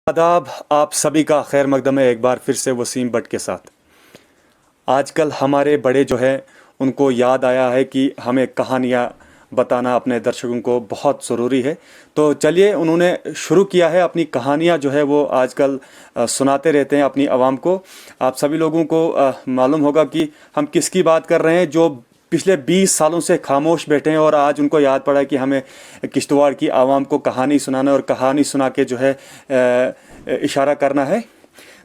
आदाब, आप सभी का खैर मकदम है एक बार फिर से वसीम भट्ट के साथ। आजकल हमारे बड़े जो है उनको याद आया है कि हमें कहानियाँ बताना अपने दर्शकों को बहुत ज़रूरी है। तो चलिए, उन्होंने शुरू किया है अपनी कहानियाँ जो है वो आजकल सुनाते रहते हैं अपनी आवाम को। आप सभी लोगों को मालूम होगा कि हम किसकी बात कर रहे हैं, जो पिछले 20 सालों से खामोश बैठे हैं और आज उनको याद पड़ा है कि हमें किश्तवाड़ की आवाम को कहानी सुनाना और कहानी सुना के जो है इशारा करना है।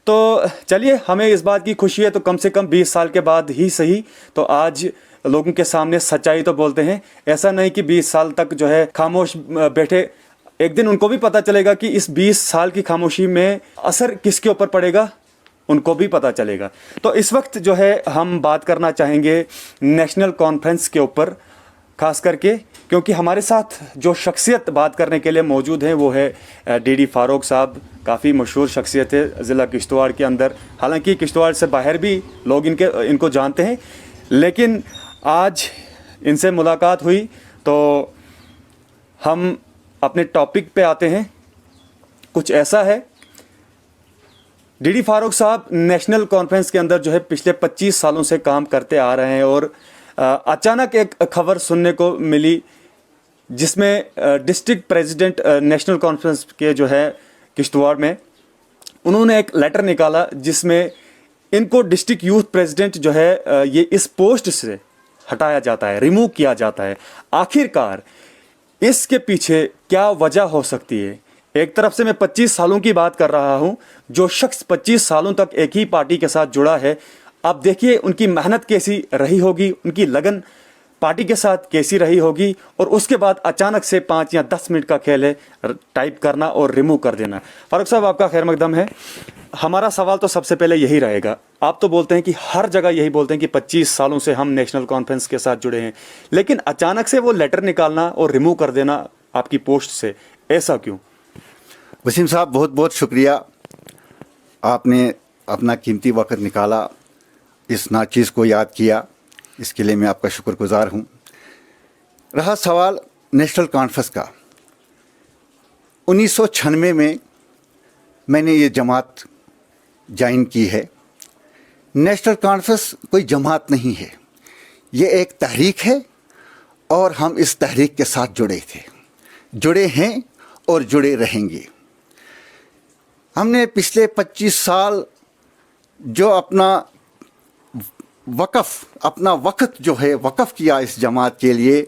तो चलिए, हमें इस बात की खुशी है तो कम से कम 20 साल के बाद ही सही तो आज लोगों के सामने सच्चाई तो बोलते हैं। ऐसा नहीं कि 20 साल तक जो है खामोश बैठे, एक दिन उनको भी पता चलेगा कि इस 20 साल की खामोशी में असर किसके ऊपर पड़ेगा, उनको भी पता चलेगा। तो इस वक्त जो है हम बात करना चाहेंगे नेशनल कॉन्फ्रेंस के ऊपर, खास करके क्योंकि हमारे साथ जो शख्सियत बात करने के लिए मौजूद हैं वो है डीडी फारूक साहब। काफ़ी मशहूर शख्सियत है ज़िला किश्तवाड़ के अंदर, हालांकि किश्तवाड़ से बाहर भी लोग इनको जानते हैं, लेकिन आज इनसे मुलाकात हुई तो हम अपने टॉपिक पे आते हैं। कुछ ऐसा है, डीडी फारूक साहब नेशनल कॉन्फ्रेंस के अंदर जो है पिछले 25 सालों से काम करते आ रहे हैं और अचानक एक खबर सुनने को मिली जिसमें डिस्ट्रिक्ट प्रेसिडेंट नेशनल कॉन्फ्रेंस के जो है किश्तवाड़ में, उन्होंने एक लेटर निकाला जिसमें इनको डिस्ट्रिक्ट यूथ प्रेसिडेंट जो है ये इस पोस्ट से हटाया जाता है, रिमूव किया जाता है। आखिरकार इसके पीछे क्या वजह हो सकती है? एक तरफ से मैं 25 सालों की बात कर रहा हूं, जो शख्स 25 सालों तक एक ही पार्टी के साथ जुड़ा है, अब देखिए उनकी मेहनत कैसी रही होगी, उनकी लगन पार्टी के साथ कैसी रही होगी, और उसके बाद अचानक से 5 या 10 मिनट का खेल है टाइप करना और रिमूव कर देना। फारूक साहब, आपका खैर मकदम है। हमारा सवाल तो सबसे पहले यही रहेगा, आप तो बोलते हैं कि हर जगह यही बोलते हैं कि 25 सालों से हम नेशनल कॉन्फ्रेंस के साथ जुड़े हैं, लेकिन अचानक से वो लेटर निकालना और रिमूव कर देना आपकी पोस्ट से, ऐसा क्यों? वसीम साहब, बहुत बहुत शुक्रिया, आपने अपना कीमती वक्त निकाला, इस नाचीज़ को याद किया, इसके लिए मैं आपका शुक्रगुजार हूँ। रहा सवाल नेशनल कॉन्फ्रेंस का, 1996 में मैंने ये जमात ज्वाइन की है। नेशनल कॉन्फ्रेंस कोई जमात नहीं है, ये एक तहरीक है और हम इस तहरीक के साथ जुड़े हैं और जुड़े रहेंगे। हमने पिछले 25 साल जो अपना वक़्त जो है वक़फ़ किया इस जमात के लिए,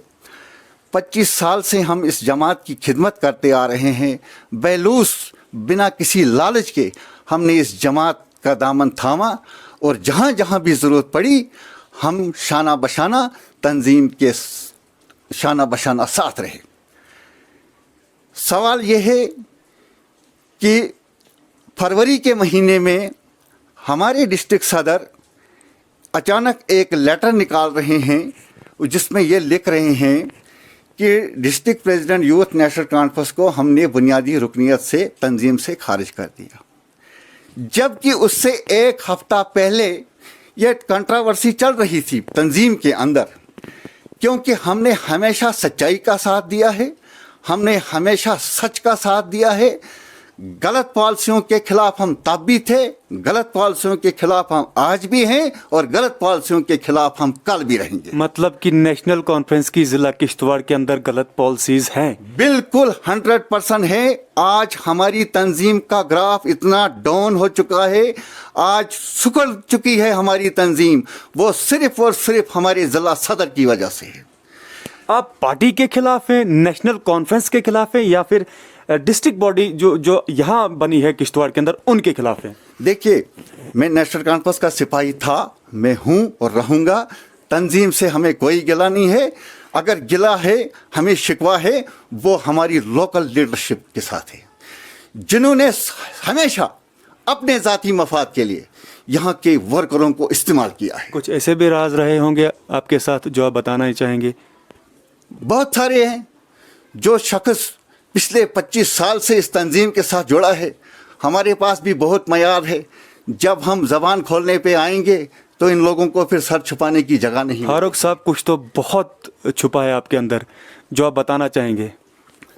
25 साल से हम इस जमात की खिदमत करते आ रहे हैं। बेलूस बिना किसी लालच के हमने इस जमात का दामन थामा और जहाँ जहाँ भी ज़रूरत पड़ी हम शाना बशाना तंजीम के शाना बशाना साथ रहे। सवाल ये है कि फरवरी के महीने में हमारे डिस्ट्रिक्ट सदर अचानक एक लेटर निकाल रहे हैं जिसमें ये लिख रहे हैं कि district president youth national conference को हमने बुनियादी रुकनियत से तंजीम से खारिज कर दिया, जबकि उससे एक हफ्ता पहले यह कंट्रोवर्सी चल रही थी तंजीम के अंदर, क्योंकि हमने हमेशा सच्चाई का साथ दिया है, हमने हमेशा सच का साथ दिया है। गलत पॉलिसियों के खिलाफ हम तब भी थे, गलत पॉलिसियों के खिलाफ हम आज भी हैं और गलत पॉलिसियों के खिलाफ हम कल भी रहेंगे। मतलब कि नेशनल कॉन्फ्रेंस की जिला किश्तवाड़ के अंदर गलत पॉलिसीज हैं? बिल्कुल 100% है। आज हमारी तंजीम का ग्राफ इतना डाउन हो चुका है, आज सुकड़ चुकी है हमारी तंजीम, वो सिर्फ और सिर्फ हमारे जिला सदर की वजह से है। आप पार्टी के खिलाफ हैं, नेशनल कॉन्फ्रेंस के खिलाफ हैं, या फिर डिस्ट्रिक्ट बॉडी जो यहाँ बनी है किश्तवाड़ के अंदर उनके खिलाफ है? देखिए, मैं नेशनल कॉन्फ्रेंस का सिपाही था, मैं हूँ और रहूँगा। तंजीम से हमें कोई गिला नहीं है, अगर गिला है, हमें शिकवा है, वो हमारी लोकल लीडरशिप के साथ है, जिन्होंने हमेशा अपने ज़ाती मफाद के लिए यहाँ के वर्करों को इस्तेमाल किया है। कुछ ऐसे भी राज रहे होंगे आपके साथ जो आप बताना ही चाहेंगे? बहुत सारे हैं। जो शख्स पिछले 25 साल से इस तंजीम के साथ जुड़ा है, हमारे पास भी बहुत मयार है। जब हम ज़बान खोलने पे आएंगे तो इन लोगों को फिर सर छुपाने की जगह नहीं। फारूक साहब, कुछ तो बहुत छुपा है आपके अंदर, जो आप बताना चाहेंगे?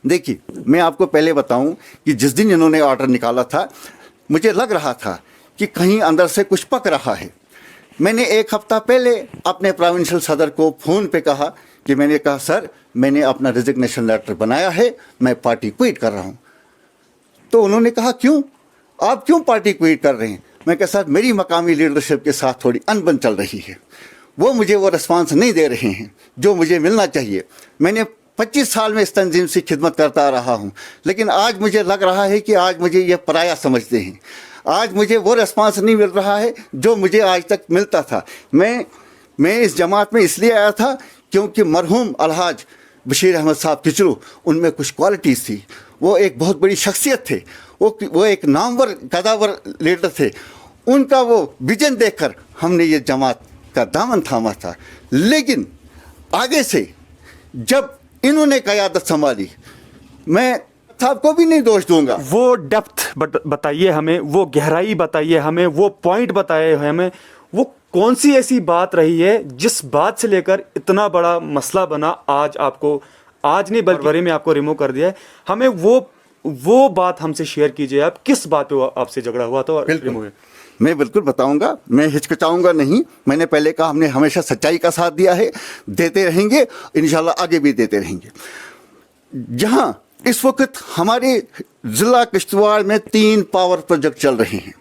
देखिए, मैं आपको पहले बताऊं कि जिस दिन इन्होंने ऑर्डर निकाला था, मुझे लग रहा था कि कहीं अंदर से कुछ पक रहा है। मैंने एक हफ्ता पहले अपने प्रोविंशियल सदर को फ़ोन पे कहा कि मैंने कहा सर, मैंने अपना रिजिग्नेशन लेटर बनाया है, मैं पार्टी क्विट कर रहा हूँ। तो उन्होंने कहा क्यों, आप क्यों पार्टी क्विट कर रहे हैं? मैं कहा सर, मेरी मकामी लीडरशिप के साथ थोड़ी अनबन चल रही है, वो मुझे वो रिस्पांस नहीं दे रहे हैं जो मुझे मिलना चाहिए। मैंने 25 साल में इस तंजीम से खिदमत करता रहा हूँ, लेकिन आज मुझे लग रहा है कि आज मुझे ये पराया समझते हैं। आज मुझे वो रिस्पांस नहीं मिल रहा है जो मुझे आज तक मिलता था। मैं इस जमात में इसलिए आया था क्योंकि मरहूम अलहाज बशीर अहमद साहब किचलू, उनमें कुछ क्वालिटीज़ थी। वो एक बहुत बड़ी शख्सियत थे, वो एक नामवर कदावर लीडर थे। उनका वो विजन देखकर हमने ये जमात का दामन थामा था। लेकिन आगे से जब इन्होंने क़यादत संभाली, मैं साहब को भी नहीं दोष दूंगा। वो डेप्थ बताइए हमें, वो गहराई बताइए हमें, वो पॉइंट बताए हमें, वो कौन सी ऐसी बात रही है जिस बात से लेकर इतना बड़ा मसला बना। आज नहीं बल्कि फरवरी में आपको रिमूव कर दिया है। हमें वो बात हमसे शेयर कीजिए। आप किस बात पे आपसे झगड़ा हुआ था और रिमूव है? मैं बिल्कुल बताऊंगा, मैं हिचकिचाऊंगा नहीं। मैंने पहले कहा, हमने हमेशा सच्चाई का साथ दिया है, देते रहेंगे, इंशाल्लाह आगे भी देते रहेंगे। जहां इस वक्त हमारे ज़िला किश्तवाड़ में 3 पावर प्रोजेक्ट चल रहे हैं।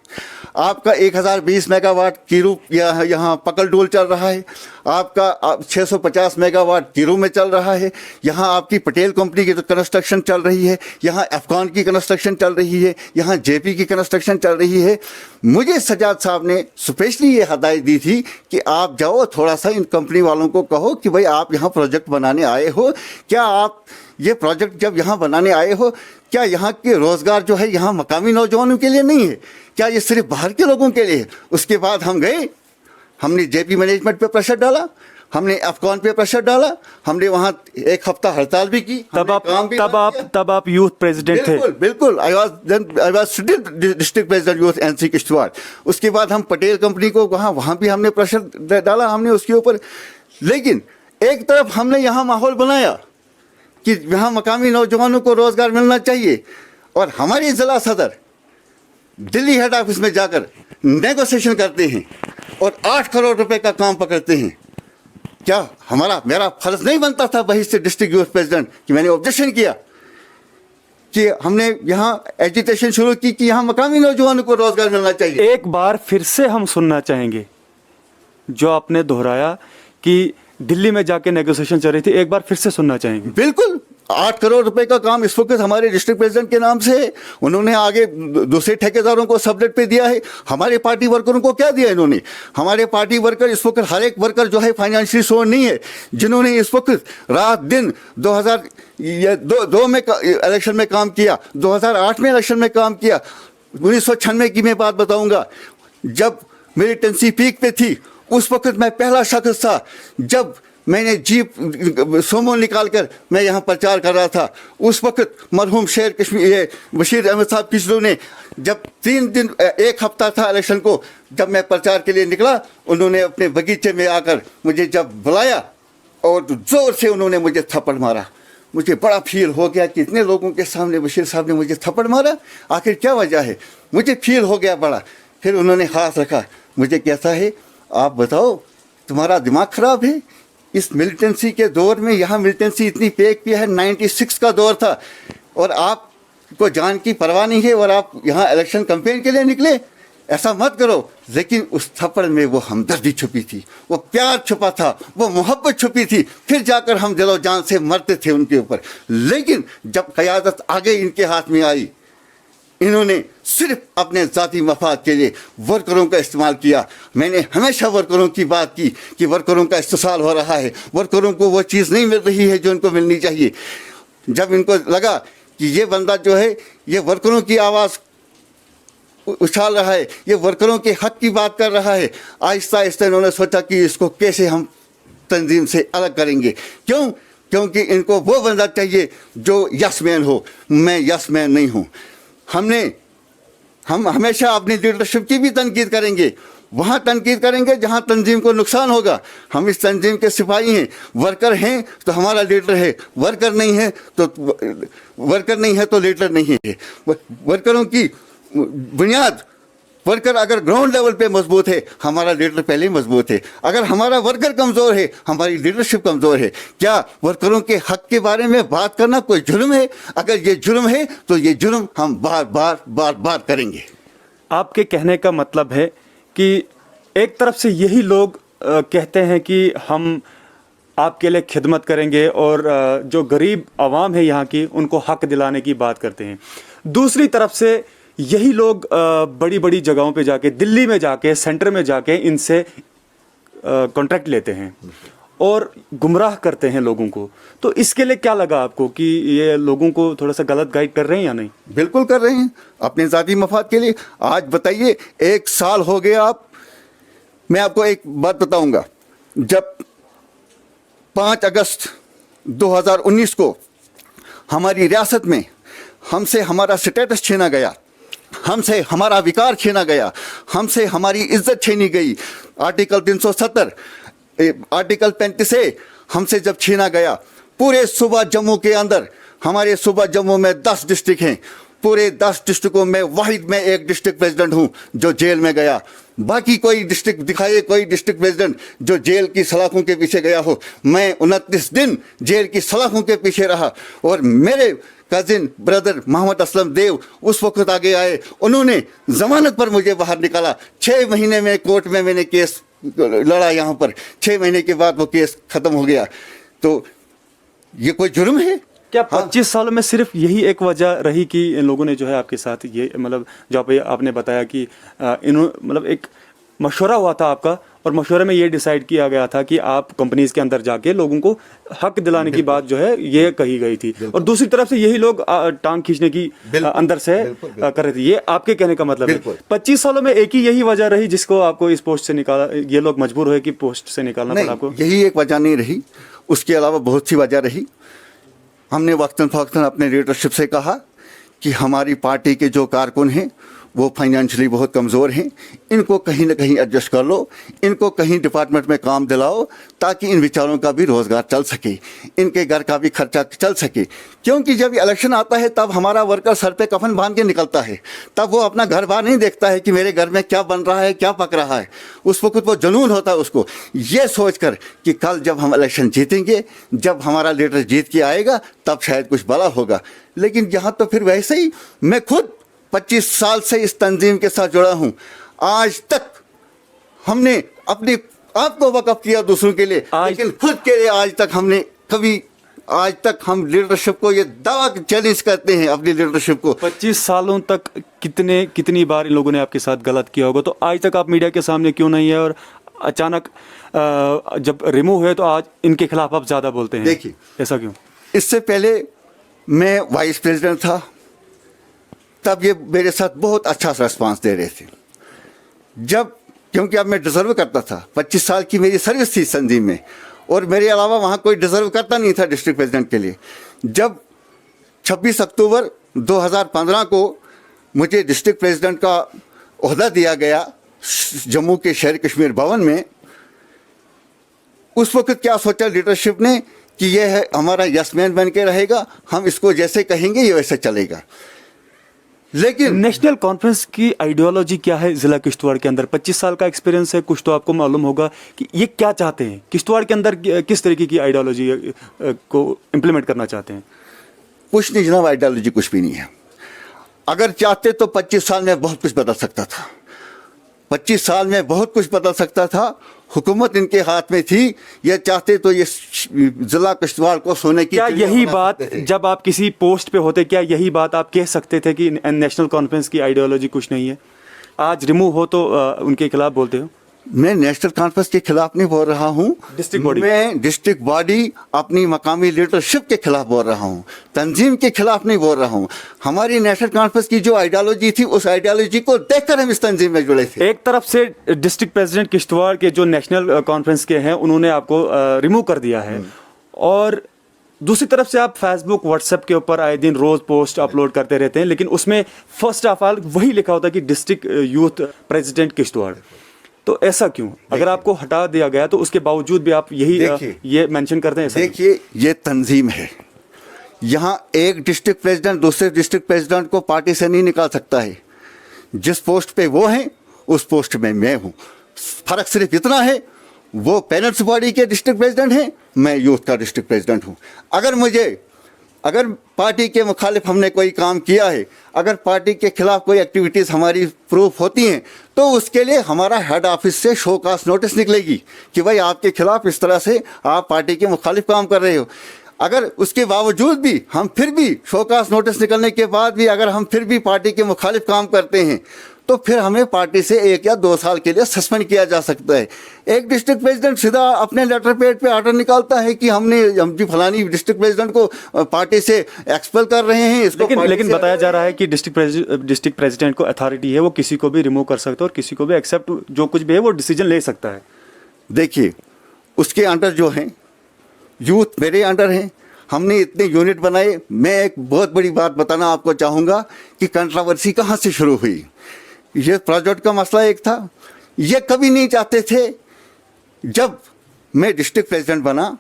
आपका 1020 मेगावाट कीरू यहाँ पकलडोल चल रहा है, आपका 650 मेगावाट कीरू में चल रहा है, यहाँ आपकी पटेल कंपनी की तो कंस्ट्रक्शन चल रही है, यहाँ अफगान की कंस्ट्रक्शन चल रही है, यहाँ जेपी की कंस्ट्रक्शन चल रही है। मुझे सजाद साहब ने स्पेशली ये हदायत दी थी कि आप जाओ, थोड़ा सा इन कंपनी वालों को कहो कि भाई आप यहाँ प्रोजेक्ट बनाने आए हो, क्या आप ये प्रोजेक्ट जब यहाँ बनाने आए हो, क्या यहाँ के रोज़गार जो है यहाँ मकामी नौजवानों के लिए नहीं है, क्या ये सिर्फ बाहर के लोगों के लिए है? उसके बाद हम गए, हमने जेपी मैनेजमेंट पे प्रेशर डाला, हमने अफगान पे प्रेशर डाला, हमने वहाँ एक हफ्ता हड़ताल भी की। तब आप यूथ प्रेसिडेंट थे? बिल्कुल। I was district president youth NC Kishtwar. उसके बाद हम पटेल कंपनी को वहाँ भी हमने प्रेशर डाला, हमने उसके ऊपर। लेकिन एक तरफ हमने यहाँ माहौल बनाया कि यहाँ मकामी नौजवानों को रोज़गार मिलना चाहिए, और हमारे ज़िला सदर दिल्ली हेड ऑफिस में जाकर नेगोशिएशन करते हैं और 8 करोड़ रुपए का काम पकड़ते हैं। क्या मेरा फर्ज नहीं बनता था वहीं से डिस्ट्रिक्ट यूथ प्रेसिडेंट कि मैंने ऑब्जेक्शन किया कि हमने यहाँ एजुटेशन शुरू की कि यहाँ मकामी नौजवानों को रोज़गार मिलना चाहिए? एक बार फिर से हम सुनना चाहेंगे जो आपने दोहराया कि दिल्ली में जाके नेगोशिएशन चल रही थी, एक बार फिर से सुनना चाहेंगे। बिल्कुल। 8 करोड़ रुपए का काम इस वक्त हमारे डिस्ट्रिक्ट प्रेसिडेंट के नाम से है। उन्होंने आगे दूसरे ठेकेदारों को सबलेट पे दिया है। हमारे पार्टी वर्करों को क्या दिया इन्होंने? हमारे पार्टी वर्कर इस वक्त, हर एक वर्कर जो है फाइनेंशियली सोन नहीं है, जिन्होंने इस वक्त रात दिन 2002 में इलेक्शन में काम किया, 2008 में इलेक्शन में काम किया। 1996 की मैं बात बताऊंगा, जब मिलिटेंसी पीक पे थी, उस वक्त मैं पहला शख्स था जब मैंने जीप सोमो निकाल कर मैं यहाँ प्रचार कर रहा था। उस वक्त मरहूम बशीर अहमद साहब किचलू ने, जब 3 दिन 1 हफ्ता था इलेक्शन को, जब मैं प्रचार के लिए निकला, उन्होंने अपने बगीचे में आकर मुझे जब बुलाया और ज़ोर से उन्होंने मुझे थप्पड़ मारा। मुझे बड़ा फील हो गया कि इतने लोगों के सामने बशीर साहब ने मुझे थप्पड़ मारा, आखिर क्या वजह है? मुझे फील हो गया बड़ा। फिर उन्होंने हाथ रखा, मुझे कहता है, आप बताओ तुम्हारा दिमाग ख़राब है? इस मिलिटेंसी के दौर में, यहाँ मिलिटेंसी इतनी पेक भी है, 96 का दौर था, और आपको जान की परवाह नहीं है और आप यहाँ इलेक्शन कैंपेन के लिए निकले? ऐसा मत करो। लेकिन उस थप्पड़ में वो हमदर्दी छुपी थी, वो प्यार छुपा था, वो मोहब्बत छुपी थी। फिर जाकर हम दिलो जान से मरते थे उनके ऊपर। लेकिन जब क़यादत आगे इनके हाथ में आई, इन्होंने सिर्फ अपने ज़ाती मफाद के लिए वर्करों का इस्तेमाल किया। मैंने हमेशा वर्करों की बात की कि वर्करों का इस्तेसाल हो रहा है, वर्करों को वो चीज़ नहीं मिल रही है जो उनको मिलनी चाहिए। जब इनको लगा कि ये बंदा जो है ये वर्करों की आवाज़ उछाल रहा है, ये वर्करों के हक की बात कर रहा है, आहिस्ता आहिस्ता इन्होंने सोचा कि इसको कैसे हम तंजीम से अलग करेंगे। क्यों? क्योंकि इनको वो बंदा चाहिए जो यस मैन हो। मैं यस मैन नहीं हूँ। हम हमेशा अपनी लीडरशिप की भी तनकीद करेंगे। वहाँ तनकीद करेंगे जहाँ तंजीम को नुकसान होगा। हम इस तंजीम के सिपाही हैं, वर्कर हैं तो हमारा लीडर है, वर्कर नहीं है तो लीडर नहीं है। वर्करों की बुनियाद, वर्कर अगर ग्राउंड लेवल पे मजबूत है, हमारा लीडर पहले ही मजबूत है। अगर हमारा वर्कर कमज़ोर है, हमारी लीडरशिप कमज़ोर है। क्या वर्करों के हक के बारे में बात करना कोई जुर्म है? अगर ये जुर्म है तो ये जुर्म हम बार करेंगे। आपके कहने का मतलब है कि एक तरफ से यही लोग कहते हैं कि हम आपके लिए खिदमत करेंगे और जो गरीब आवाम है यहाँ की, उनको हक दिलाने की बात करते हैं। दूसरी तरफ से यही लोग बड़ी बड़ी जगहों पे जाके, दिल्ली में जाके, सेंटर में जाके इनसे कॉन्ट्रैक्ट लेते हैं और गुमराह करते हैं लोगों को। तो इसके लिए क्या लगा आपको कि ये लोगों को थोड़ा सा गलत गाइड कर रहे हैं या नहीं? बिल्कुल कर रहे हैं, अपने ज़ाती मफाद के लिए। आज बताइए, 1 साल हो गया। मैं आपको एक बात बताऊंगा। जब 5 अगस्त 2019 को हमारी रियासत में हमसे हमारा स्टेटस छीना गया, हमसे हमारा विकार छीना गया, हमसे हमारी इज्जत छीनी गई, आर्टिकल 370, आर्टिकल 35 से हमसे जब छीना गया, पूरे सूबा जम्मू के अंदर, हमारे सूबा जम्मू में 10 डिस्ट्रिक्ट हैं, पूरे 10 डिस्ट्रिक्टों में वाहिद मैं एक डिस्ट्रिक्ट प्रेसिडेंट हूं जो जेल में गया। बाकी कोई डिस्ट्रिक्ट दिखाइए, कोई डिस्ट्रिक्ट प्रेसिडेंट जो जेल की सलाखों के पीछे गया हो। मैं 29 दिन जेल की सलाखों के पीछे रहा और मेरे कजिन ब्रदर मोहम्मद असलम देव उस वक्त आगे आए, उन्होंने जमानत पर मुझे बाहर निकाला। 6 महीने में कोर्ट में मैंने केस लड़ा, यहाँ पर 6 महीने के बाद वो केस खत्म हो गया। तो ये कोई जुर्म है क्या? 25 सालों में सिर्फ यही एक वजह रही कि इन लोगों ने जो है आपके साथ ये, मतलब जो आपने बताया कि मतलब एक मशवरा हुआ था आपका, और मशवरे में ये डिसाइड किया गया था कि आप कंपनीज के अंदर जाके लोगों को हक दिलाने की बात जो है ये कही गई थी, और दूसरी तरफ से यही लोग टांग खींचने की अंदर से कर रहे थे। ये आपके कहने का मतलब है 25 सालों में एक ही यही वजह रही जिसको आपको इस पोस्ट से निकाला, ये लोग मजबूर हुए कि पोस्ट से निकालना पड़ा आपको? यही एक वजह नहीं रही, उसके अलावा बहुत सी वजह रही। हमने वक्तन फ़वक्तन अपने लीडरशिप से कहा कि हमारी पार्टी के जो कारकुन हैं वो फाइनेंशियली बहुत कमज़ोर हैं, इनको कहीं ना कहीं एडजस्ट कर लो, इनको कहीं डिपार्टमेंट में काम दिलाओ ताकि इन बेचारों का भी रोज़गार चल सके, इनके घर का भी खर्चा चल सके। क्योंकि जब इलेक्शन आता है तब हमारा वर्कर सर पे कफन बांध के निकलता है, तब वो अपना घर बार नहीं देखता है कि मेरे घर में क्या बन रहा है, क्या पक रहा है। उस वक्त वो जुनून होता है उसको, ये सोच कर कि कल जब हम इलेक्शन जीतेंगे, जब हमारा लीडर जीत के आएगा तब शायद कुछ भला होगा। लेकिन यहाँ तो फिर वैसे ही, मैं खुद 25 साल से इस तंजीम के साथ जुड़ा हूं। आज तक हमने अपने आप को वक़्फ़ किया दूसरों के लिए, लेकिन खुद के लिए आज तक हमने कभी, आज तक हम लीडरशिप को ये दावा चैलेंज करते हैं अपनी लीडरशिप को। 25 सालों तक कितनी बार इन लोगों ने आपके साथ गलत किया होगा, तो आज तक आप मीडिया के सामने क्यों नहीं है, और अचानक जब रिमूव हुए तो आज इनके खिलाफ आप ज़्यादा बोलते हैं? देखिए, ऐसा क्यों? इससे पहले मैं वाइस प्रेसिडेंट था, तब ये मेरे साथ बहुत अच्छा रिस्पांस दे रहे थे। जब, क्योंकि अब मैं डिज़र्व करता था, 25 साल की मेरी सर्विस थी तंजीम में, और मेरे अलावा वहाँ कोई डिज़र्व करता नहीं था डिस्ट्रिक्ट प्रेसिडेंट के लिए। जब 26 अक्टूबर 2015 को मुझे डिस्ट्रिक्ट प्रेसिडेंट का ओहदा दिया गया जम्मू के शेर कश्मीर भवन में, उस वक्त क्या सोचा लीडरशिप ने कि यह है हमारा यसमैन बन के रहेगा, हम इसको जैसे कहेंगे ये वैसे चलेगा। लेकिन नेशनल कॉन्फ्रेंस की आइडियोलॉजी क्या है ज़िला किश्तवाड़ के अंदर? 25 साल का एक्सपीरियंस है, कुछ तो आपको मालूम होगा कि ये क्या चाहते हैं, किश्तवाड़ के अंदर किस तरीके की आइडियोलॉजी को इम्प्लीमेंट करना चाहते हैं? कुछ नहीं जनाब, आइडियोलॉजी कुछ भी नहीं है। अगर चाहते तो 25 साल में बहुत कुछ बदल सकता था, 25 साल में बहुत कुछ बदल सकता था। हुकूमत इनके हाथ में थी, ये चाहते तो ये जिला किश्तवाड़ को सोने की। क्या यही बात जब आप किसी पोस्ट पे होते, क्या यही बात आप कह सकते थे कि नेशनल कॉन्फ्रेंस की आइडियोलॉजी कुछ नहीं है? आज रिमूव हो तो उनके खिलाफ बोलते हो? मैं नेशनल कॉन्फ्रेंस के खिलाफ नहीं बोल रहा हूँ, डिस्ट्रिक्ट बॉडी, मैं डिस्ट्रिक्ट बॉडी अपनी मकामी लीडरशिप के खिलाफ बोल रहा हूँ, तंजीम के खिलाफ नहीं बोल रहा हूँ। हमारी नेशनल कॉन्फ्रेंस की जो आइडियोलॉजी थी, उस आइडियोलॉजी को देखकर हम इस तंजीम में जुड़े थे। एक तरफ से डिस्ट्रिक्ट प्रेसिडेंट किश्तवाड़ के जो नेशनल कॉन्फ्रेंस के हैं उन्होंने आपको रिमूव कर दिया है, और दूसरी तरफ से आप फेसबुक व्हाट्सएप के ऊपर आए दिन रोज पोस्ट अपलोड करते रहते हैं, लेकिन उसमें फर्स्ट ऑफ ऑल वही लिखा होता है कि डिस्ट्रिक्ट यूथ प्रेसिडेंट किश्तवाड़। तो ऐसा क्यों? अगर आपको हटा दिया गया तो उसके बावजूद भी आप यही ये मेंशन करते हैं? देखिए, ये तंजीम है। यहाँ एक डिस्ट्रिक्ट प्रेसिडेंट दूसरे डिस्ट्रिक्ट प्रेसिडेंट को पार्टी से नहीं निकाल सकता है। जिस पोस्ट पे वो हैं उस पोस्ट में मैं हूँ। फर्क सिर्फ इतना है, वो पेरेंट्स बॉडी के डिस्ट्रिक्ट प्रेसिडेंट हैं, मैं यूथ का डिस्ट्रिक्ट प्रेसिडेंट हूँ। अगर पार्टी के मुखालिफ हमने कोई काम किया है, अगर पार्टी के खिलाफ कोई एक्टिविटीज़ हमारी प्रूफ होती हैं, तो उसके लिए हमारा हेड ऑफिस से शो कास्ट नोटिस निकलेगी कि भाई आपके खिलाफ इस तरह से आप पार्टी के मुखालिफ काम कर रहे हो। अगर उसके बावजूद भी हम फिर भी शो कास्ट नोटिस निकलने के बाद भी अगर हम फिर भी पार्टी के मुखालिफ काम करते हैं, तो फिर हमें पार्टी से 1 या 2 साल के लिए सस्पेंड किया जा सकता है। एक डिस्ट्रिक्ट प्रेसिडेंट सीधा अपने लेटर पैड पे ऑर्डर निकालता है कि हम जी फलानी डिस्ट्रिक्ट प्रेसिडेंट को पार्टी से एक्सपेल कर रहे हैं, इसको लेकिन बताया जा रहा है कि डिस्ट्रिक्ट प्रेसिडेंट को अथॉरिटी है, वो किसी को भी रिमूव कर सकता है और किसी को भी एक्सेप्ट जो कुछ भी है वो डिसीजन ले सकता है। देखिए, उसके अंडर जो हैं यूथ मेरे अंडर हैं, हमने इतने यूनिट बनाए। मैं एक बहुत बड़ी बात बताना आपको चाहूँगा कि कंट्रोवर्सी कहाँ से शुरू हुई। ये प्रोजेक्ट का मसला एक था। ये कभी नहीं चाहते थे, जब मैं डिस्ट्रिक्ट प्रेसिडेंट बना,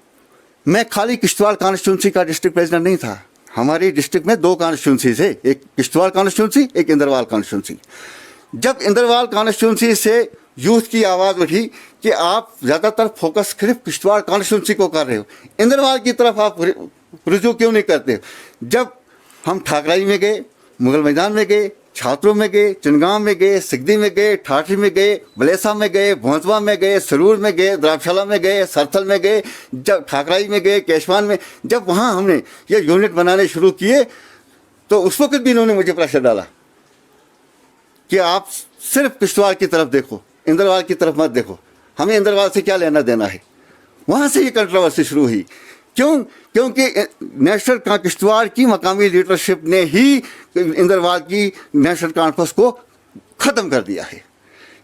मैं खाली किश्तवाड़ कॉन्स्टिट्यूंसी का डिस्ट्रिक्ट प्रेसिडेंट नहीं था। हमारी डिस्ट्रिक्ट में 2 कॉन्स्टिट्यूंसी थे, एक किश्तवाड़ कॉन्स्टिट्यूंसी, एक इंदरवाल कॉन्स्टिट्यूंसी। जब इंदरवाल कॉन्स्टिट्यूंसी से यूथ की आवाज़ उठी कि आप ज़्यादातर फोकस सिर्फ किश्तवाड़ कॉन्स्टिट्यूंसी को कर रहे हो, इंदरवाल की तरफ आप रुजू क्यों नहीं करते? जब हम ठाकराई में गए, मुगल मैदान में गए, छात्रों में गए, चिनगांव में गए, सिगदी में गए, ठाठी में गए, बलेसा में गए, भोंसवा में गए, सरूर में गए, द्राक्षाला में गए, सरथल में गए, जब ठाकराई में गए, केशवान में, जब वहाँ हमने ये यूनिट बनाने शुरू किए, तो उस वक्त भी इन्होंने मुझे प्रेशर डाला कि आप सिर्फ किश्तवाड़ की तरफ देखो, इंदरवाल की तरफ मत देखो, हमें इंदरवाल से क्या लेना देना है। वहाँ से ये कंट्रोवर्सी शुरू हुई। क्योंकि नेशनल किश्तवाड़ की मकामी लीडरशिप ने ही इंदरवाल की नेशनल कॉन्फ्रेंस को ख़त्म कर दिया है।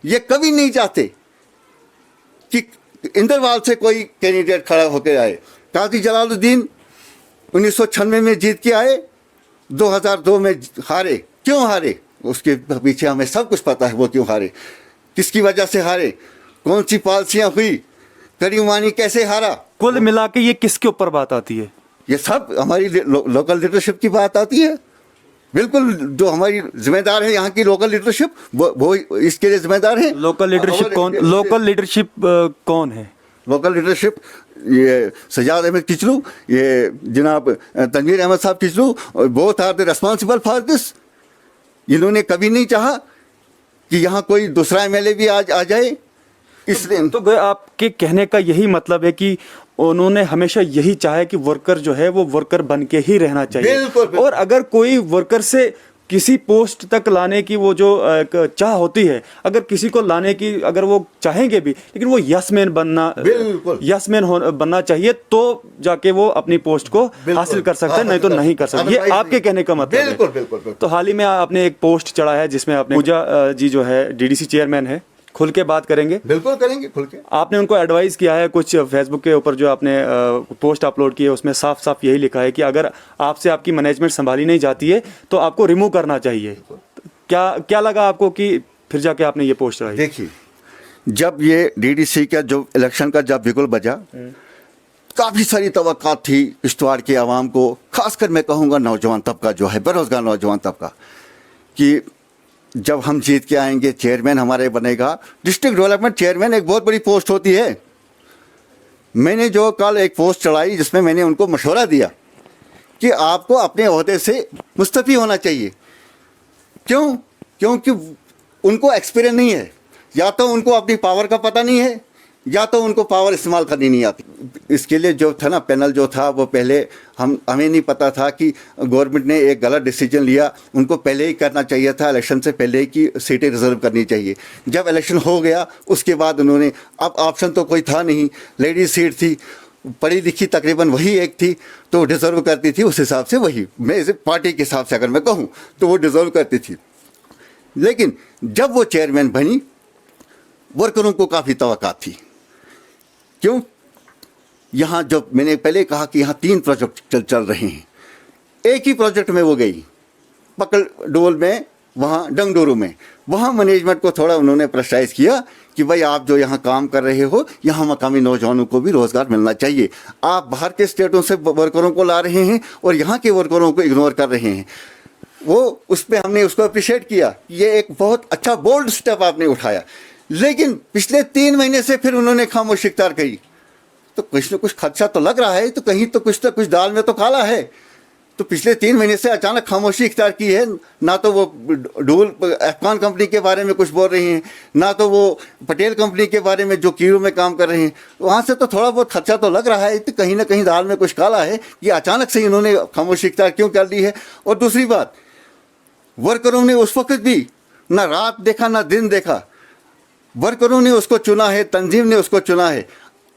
ये कभी नहीं चाहते कि इंदरवाल से कोई कैंडिडेट खड़ा होकर आए। काजी जलालुद्दीन 1996 में जीत के आए, 2002 में हारे। क्यों हारे? उसके पीछे हमें सब कुछ पता है वो क्यों हारे, किसकी वजह से हारे, कौन सी पॉलिसियाँ हुई, करीम वानी कैसे हारा। कुल मिला के ये किसके ऊपर बात आती है? ये सब हमारी लोकल लीडरशिप की बात आती है। बिल्कुल, जो हमारी जिम्मेदार है यहाँ की लोकल लीडरशिप, वो इसके लिए जिम्मेदार है। लोकल लीडरशिप कौन है? लोकल लीडरशिप ये सजाद अहमद किचलू, ये जनाब तनवीर अहमद साहब Kitchlew, both are the responsible for this. इन्होंने कभी नहीं चाहा कि यहाँ कोई दूसरा एमएलए भी आ जाए। इसलिए तो आपके कहने का यही मतलब है कि उन्होंने हमेशा यही चाहा कि वर्कर जो है वो वर्कर बन के ही रहना चाहिए। बिल्कुल। और अगर कोई वर्कर से किसी पोस्ट तक लाने की वो जो चाह होती है, अगर किसी को लाने की अगर वो चाहेंगे भी, लेकिन वो यस मैन बनना चाहिए, तो जाके वो अपनी पोस्ट को हासिल कर सकते हैं, नहीं तो नहीं कर सकते। ये आपके कहने का मतलब है। बिल्कुल। तो हाल ही में आपने एक पोस्ट चढ़ा है जिसमें आपने पूजा जी जो है डीडीसी चेयरमैन है, खुल के बात करेंगे? बिल्कुल करेंगे, खुल के। आपने उनको एडवाइस किया है, कुछ फेसबुक के ऊपर जो आपने पोस्ट अपलोड की है उसमें साफ साफ यही लिखा है कि अगर आपसे आपकी मैनेजमेंट संभाली नहीं जाती है तो आपको रिमूव करना चाहिए। क्या लगा आपको कि फिर जाके आपने ये पोस्ट चढ़ाई? देखिए, जब ये डीडीसी का जो इलेक्शन का जब बिगुल बजा, काफ़ी सारी तवक्कात थी किश्तवाड़ के आवाम को, खासकर मैं कहूँगा नौजवान तबका जो है, बेरोजगार नौजवान तबका, कि जब हम जीत के आएंगे चेयरमैन हमारे बनेगा। डिस्ट्रिक्ट डेवलपमेंट चेयरमैन एक बहुत बड़ी पोस्ट होती है। मैंने जो कल एक पोस्ट चढ़ाई जिसमें मैंने उनको मशवरा दिया कि आपको अपने ओहदे से मुस्तफ़ी होना चाहिए। क्योंकि उनको एक्सपीरियंस नहीं है, या तो उनको अपनी पावर का पता नहीं है, या तो उनको पावर इस्तेमाल करनी नहीं आती। इसके लिए जो था ना पैनल जो था, वो पहले हमें नहीं पता था कि गवर्नमेंट ने एक गलत डिसीजन लिया। उनको पहले ही करना चाहिए था, इलेक्शन से पहले ही कि सीटें रिजर्व करनी चाहिए। जब इलेक्शन हो गया उसके बाद उन्होंने, अब ऑप्शन तो कोई था नहीं, लेडीज सीट थी, पढ़ी लिखी तकरीबन वही एक थी, तो डिज़र्व करती थी उस हिसाब से। वही मैं पार्टी के हिसाब से अगर मैं कहूँ तो वो डिज़र्व करती थी। लेकिन जब वो चेयरमैन बनी, वर्करों को काफ़ी तवक्कात थी। क्यों? यहाँ जब मैंने पहले कहा कि यहाँ 3 प्रोजेक्ट चल रहे हैं, एक ही प्रोजेक्ट में वो गई, पकड़ डोल में वहाँ डंगडोरू में। वहाँ मैनेजमेंट को थोड़ा उन्होंने प्रेशराइज किया कि भाई आप जो यहाँ काम कर रहे हो, यहाँ मकामी नौजवानों को भी रोज़गार मिलना चाहिए। आप बाहर के स्टेटों से वर्करों को ला रहे हैं और यहाँ के वर्करों को इग्नोर कर रहे हैं। वो उस पर हमने उसको अप्रिशिएट किया, ये एक बहुत अच्छा बोल्ड स्टेप आपने उठाया। लेकिन पिछले 3 महीने से फिर उन्होंने खामोशी इख्तियार करी। तो कुछ न कुछ खदशा तो लग रहा है, तो कहीं तो कुछ दाल में तो काला है। तो पिछले 3 महीने से अचानक खामोशी इख्तियार की है। ना तो वो डूल अफगान कंपनी के बारे में कुछ बोल रही हैं, ना तो वो पटेल कंपनी के बारे में जो कीरू में काम कर रहे हैं। वहाँ से तो थोड़ा बहुत खदशा तो लग रहा है, तो कहीं ना कहीं दाल में कुछ काला है। ये अचानक से इन्होंने खामोशी इख्तियार क्यों कर ली है? और दूसरी बात, वर्करों ने उस वक्त भी ना रात देखा ना दिन देखा। वर्करों ने उसको चुना है, तंजीम ने उसको चुना है।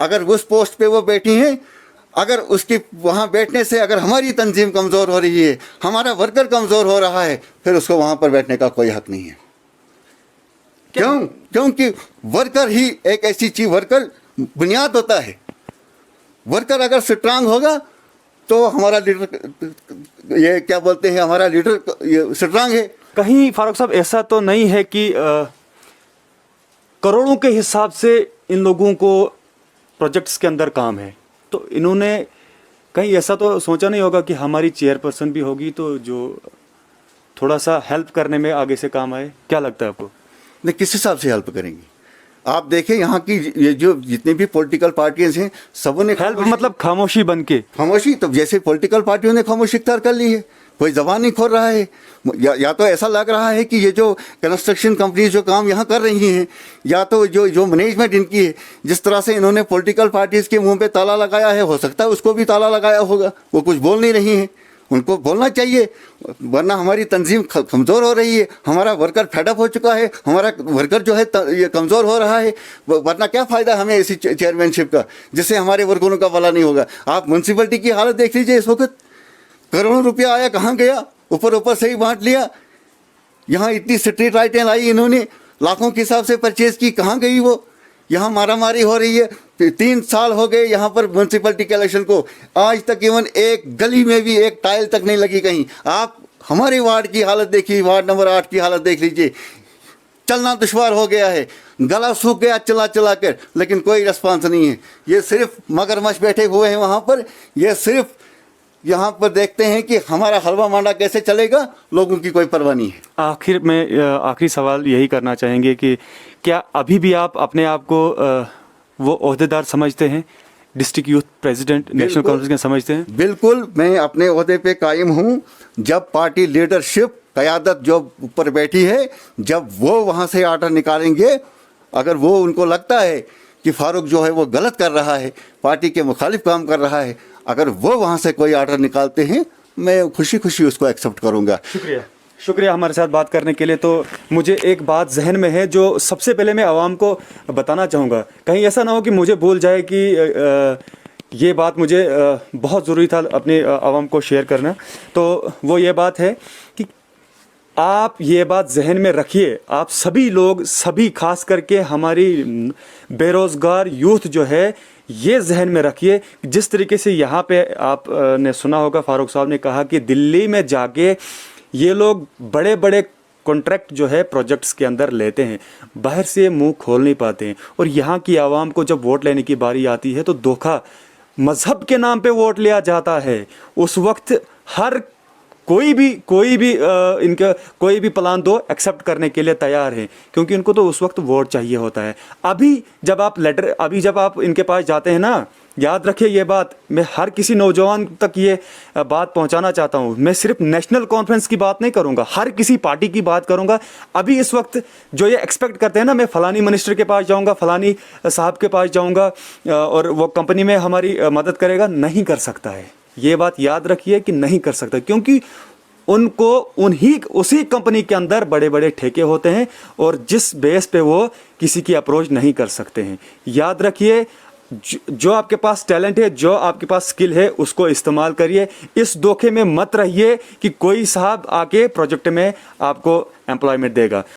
अगर उस पोस्ट पे वो बैठी हैं, अगर उसकी वहाँ बैठने से अगर हमारी तंजीम कमज़ोर हो रही है, हमारा वर्कर कमज़ोर हो रहा है, फिर उसको वहाँ पर बैठने का कोई हक नहीं है। क्यों? क्योंकि वर्कर ही एक ऐसी चीज़, वर्कर बुनियाद होता है। वर्कर अगर स्ट्रांग होगा तो हमारा लीडर, ये क्या बोलते हैं, हमारा लीडर ये स्ट्रांग है। कहीं फारूक साहब ऐसा तो नहीं है कि करोड़ों के हिसाब से इन लोगों को प्रोजेक्ट्स के अंदर काम है, तो इन्होंने कहीं ऐसा तो सोचा नहीं होगा कि हमारी चेयरपर्सन भी होगी तो जो थोड़ा सा हेल्प करने में आगे से काम आए? क्या लगता है आपको? नहीं, किस हिसाब से हेल्प करेंगे? आप देखें यहाँ की ये जो जितनी भी पॉलिटिकल पार्टीज हैं, सबों ने हेल्प मतलब खामोशी बन के। खामोशी, तो जैसे पॉलिटिकल पार्टियों ने खामोशी इख्तियार कर ली है, कोई जबान नहीं खोल रहा है। या तो ऐसा लग रहा है कि ये जो कंस्ट्रक्शन कंपनीज जो काम यहाँ कर रही हैं, या तो जो मैनेजमेंट इनकी है, जिस तरह से इन्होंने पॉलिटिकल पार्टीज के मुंह पे ताला लगाया है, हो सकता है उसको भी ताला लगाया होगा। वो कुछ बोल नहीं रही हैं, उनको बोलना चाहिए, वरना हमारी तंजीम कमज़ोर हो रही है, हमारा वर्कर फेडअप हो चुका है, हमारा वर्कर जो है ये कमज़ोर हो रहा है। वरना क्या फ़ायदा हमें ऐसी चेयरमैनशिप का, जिससे हमारे वर्करों का भला नहीं होगा। आप म्यूनसिपलिटी की हालत देख लीजिए इस वक्त, करोड़ों रुपया आया, कहाँ गया? ऊपर से ही बांट लिया। यहाँ इतनी स्ट्रीट लाइटें लाई इन्होंने, लाखों के हिसाब से परचेज की, कहाँ गई वो? यहाँ मारामारी हो रही है। 3 साल हो गए यहाँ पर म्यूनसिपलिटी के इलेक्शन को, आज तक इवन एक गली में भी एक टाइल तक नहीं लगी कहीं। आप हमारे वार्ड की हालत देखिए, वार्ड नंबर 8 की हालत देख लीजिए, चलना दुश्वार हो गया है, गला सूख गया चला चला कर, लेकिन कोई रिस्पांस नहीं है। ये सिर्फ मगरमच्छ बैठे हुए हैं वहाँ पर, ये सिर्फ यहाँ पर देखते हैं कि हमारा हलवा मांडा कैसे चलेगा, लोगों की कोई परवाह नहीं है। आखिर में आखिरी सवाल यही करना चाहेंगे कि क्या अभी भी आप अपने आप को वो ओहदेदार समझते हैं, district youth president national Congress के समझते हैं? बिल्कुल, मैं अपने ओहदे पे कायम हूँ। जब पार्टी लीडरशिप क़यादत जो ऊपर बैठी है, जब वो वहाँ से आर्डर निकालेंगे, अगर वो उनको लगता है कि फारूक जो है वो गलत कर रहा है, पार्टी के मुखालिफ काम कर रहा है, अगर वो वहाँ से कोई आर्डर निकालते हैं, मैं खुशी खुशी उसको एक्सेप्ट करूँगा। शुक्रिया हमारे साथ बात करने के लिए। तो मुझे एक बात जहन में है जो सबसे पहले मैं आवाम को बताना चाहूँगा, कहीं ऐसा ना हो कि मुझे भूल जाए कि ये बात मुझे बहुत ज़रूरी था अपने आवाम को शेयर करना। तो वो ये बात है कि आप ये बात जहन में रखिए, आप सभी लोग, सभी खास करके हमारी बेरोज़गार यूथ जो है, ये जहन में रखिए। जिस तरीके से यहाँ पे आप ने सुना होगा, फारूक साहब ने कहा कि दिल्ली में जाके ये लोग बड़े बड़े कॉन्ट्रैक्ट जो है प्रोजेक्ट्स के अंदर लेते हैं, बाहर से मुंह खोल नहीं पाते हैं। और यहाँ की आवाम को जब वोट लेने की बारी आती है तो धोखा, मज़हब के नाम पे वोट लिया जाता है। उस वक्त हर कोई भी इनका कोई भी प्लान दो एक्सेप्ट करने के लिए तैयार है, क्योंकि उनको तो उस वक्त वोट चाहिए होता है। अभी जब आप इनके पास जाते हैं ना, याद रखिए ये बात, मैं हर किसी नौजवान तक ये बात पहुंचाना चाहता हूं। मैं सिर्फ नेशनल कॉन्फ्रेंस की बात नहीं करूंगा, हर किसी पार्टी की बात करूंगा। अभी इस वक्त जो ये एक्सपेक्ट करते हैं ना, मैं फ़लानी मिनिस्टर के पास जाऊंगा, फ़लानी साहब के पास जाऊंगा और वो कंपनी में हमारी मदद करेगा, नहीं कर सकता है। ये बात याद रखिए कि नहीं कर सकता, क्योंकि उनको उसी कंपनी के अंदर बड़े बड़े ठेके होते हैं और जिस बेस पे वो किसी की अप्रोच नहीं कर सकते हैं। याद रखिए, जो आपके पास टैलेंट है, जो आपके पास स्किल है, उसको इस्तेमाल करिए। इस धोखे में मत रहिए कि कोई साहब आके प्रोजेक्ट में आपको एम्प्लॉयमेंट देगा।